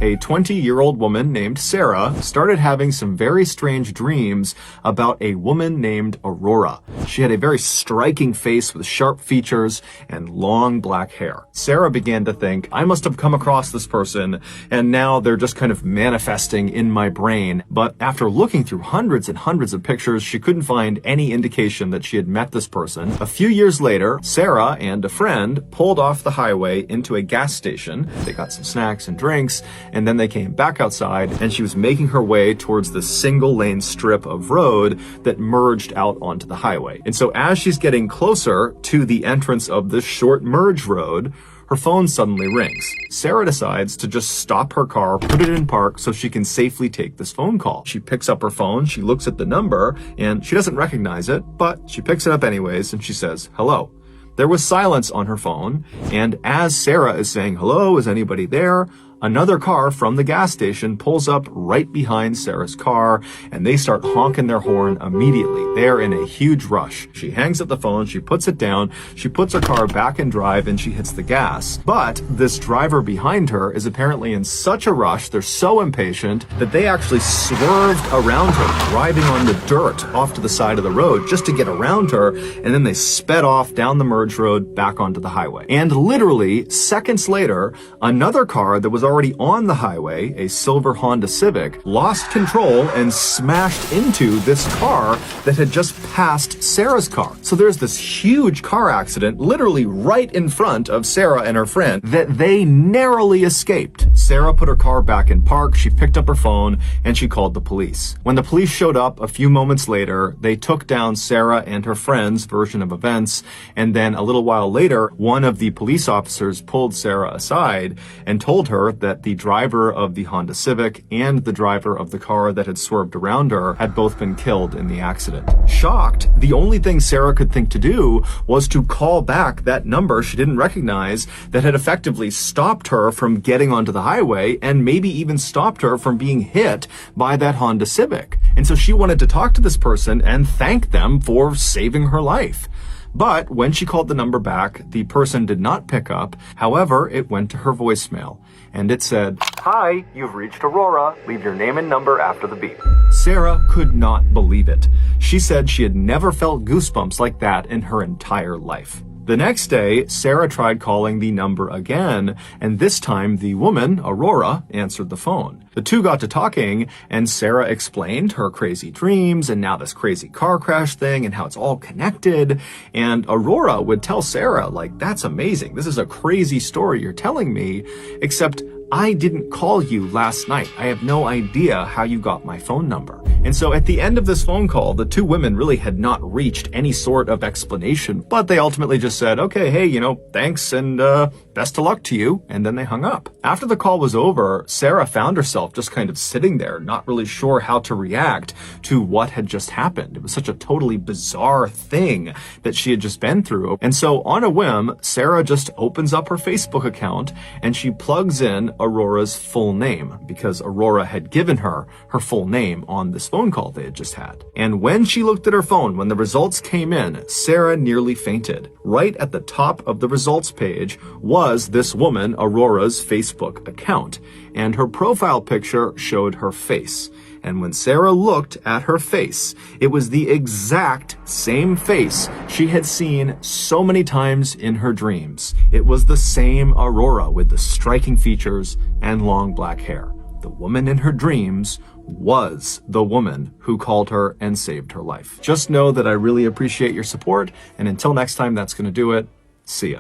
a 20-year-old woman named Sarah started having some very strange dreams about a woman named Aurora. She had a very striking face with sharp features and long black hair. Sarah began to think, I must have come across this person, and now they're just kind of manifesting in my brain. But after looking through hundreds and hundreds of pictures, she couldn't find any indication that she had met this person. A few years later, Sarah and a friend pulled off the highway into a gas station. They got some snacks and drinks, and then they came back outside, and she was making her way towards the single-lane strip of road that merged out onto the highway. And so as she's getting closer to the entrance of this short merge road, her phone suddenly rings. Sarah decides to just stop her car, put it in park so she can safely take this phone call. She picks up her phone, she looks at the number, and she doesn't recognize it, but she picks it up anyways, and she says, hello. There was silence on her phone, and as Sarah is saying, hello, is anybody there? Another car from the gas station pulls up right behind Sarah's car, and they start honking their horn immediately. They're in a huge rush. She hangs up the phone, she puts it down, she puts her car back in drive, and she hits the gas. But this driver behind her is apparently in such a rush, they're so impatient, that they actually swerved around her, driving on the dirt off to the side of the road just to get around her, and then they sped off down the merge road back onto the highway. And literally, seconds later, another car that was already on the highway, a silver Honda Civic, lost control and smashed into this car that had just passed Sarah's car. So there's this huge car accident literally right in front of Sarah and her friend that they narrowly escaped. Sarah put her car back in park, she picked up her phone, and she called the police. When the police showed up a few moments later, they took down Sarah and her friend's version of events, and then a little while later, one of the police officers pulled Sarah aside and told her that the driver of the Honda Civic and the driver of the car that had swerved around her had both been killed in the accident. Shocked, the only thing Sarah could think to do was to call back that number she didn't recognize that had effectively stopped her from getting onto the highway and maybe even stopped her from being hit by that Honda Civic. And so she wanted to talk to this person and thank them for saving her life. But when she called the number back, the person did not pick up. However, it went to her voicemail, and it said, "Hi, you've reached Aurora. Leave your name and number after the beep." Sarah could not believe it. She said she had never felt goosebumps like that in her entire life. The next day, Sarah tried calling the number again, and this time the woman, Aurora, answered the phone. The two got to talking, and Sarah explained her crazy dreams and now this crazy car crash thing and how it's all connected. And Aurora would tell Sarah, like, that's amazing. This is a crazy story you're telling me, except I didn't call you last night. I have no idea how you got my phone number. And so at the end of this phone call, the two women really had not reached any sort of explanation, but they ultimately just said, okay, hey, thanks and best of luck to you. And then they hung up. After the call was over, Sarah found herself just kind of sitting there, not really sure how to react to what had just happened. It was such a totally bizarre thing that she had just been through. And so on a whim, Sarah just opens up her Facebook account and she plugs in Aurora's full name because Aurora had given her her full name on this phone call they had just had. And when she looked at her phone, when the results came in, Sarah nearly fainted. Right at the top of the results page was this woman, Aurora's Facebook account, and her profile picture showed her face. And when Sarah looked at her face, it was the exact same face she had seen so many times in her dreams. It was the same Aurora with the striking features and long black hair. The woman in her dreams was the woman who called her and saved her life. Just know that I really appreciate your support, and until next time, that's going to do it. See ya.